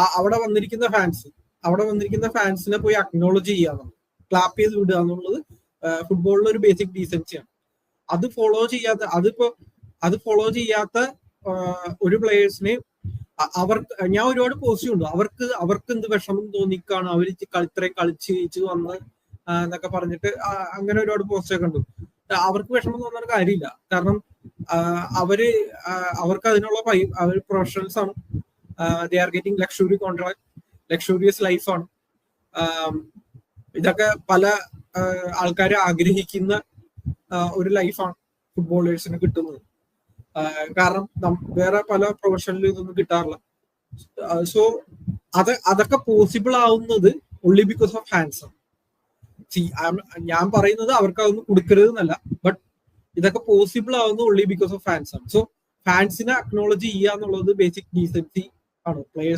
അവിടെ വന്നിരിക്കുന്ന ഫാൻസിനെ പോയി അക്നോളജ് ചെയ്യുക, ക്ലാപ്പ് ചെയ്ത് വിടുക എന്നുള്ളത് ഫുട്ബോളിലെ ഒരു ബേസിക് ഡീസൻസിയാണ്. അത് ഫോളോ ചെയ്യാത്ത ഒരു പ്ലേയേഴ്സിനെ ഞാൻ ഒരുപാട് പോസിറ്റീവ് ഉണ്ട്. അവർക്ക് എന്ത് വിഷമം തോന്നിക്കാണ് അവർ ഇത്രയും കളിച്ച് വന്ന് എന്നൊക്കെ പറഞ്ഞിട്ട് അങ്ങനെ ഒരുപാട് പോസ്റ്റൊക്കെ ഉണ്ട്. അവർക്ക് വിഷമം തോന്നുന്ന കാര്യമില്ല. കാരണം അവർക്ക് അതിനുള്ള അവർ പ്രൊഫഷണൽസ് ആണ്. They are getting luxury contract, luxurious ലൈഫാണ്. ഇതൊക്കെ പല ആൾക്കാർ ആഗ്രഹിക്കുന്ന ഒരു ലൈഫാണ് ഫുട്ബോളേഴ്സിന് കിട്ടുന്നത്. കാരണം വേറെ പല പ്രൊഫഷണലും ഇതൊന്നും കിട്ടാറില്ല. സോ അതൊക്കെ പോസിബിൾ ആവുന്നത് ഓൺലി ബിക്കോസ് ഓഫ് ഫാൻസ്. ഞാൻ പറയുന്നത് അവർക്ക് അതൊന്നും കൊടുക്കരുത് എന്നല്ല, ബട്ട് ഇതൊക്കെ പോസിബിൾ ആവുന്നത് ഓൺലി ബിക്കോസ് ഓഫ് ഫാൻസ് ആണ്. സോ ഫാൻസിനെ അക്നോളജ് ചെയ്യുക എന്നുള്ളത് ബേസിക് ഡീസൻസി ആണ്. പ്ലേയേഴ്സ്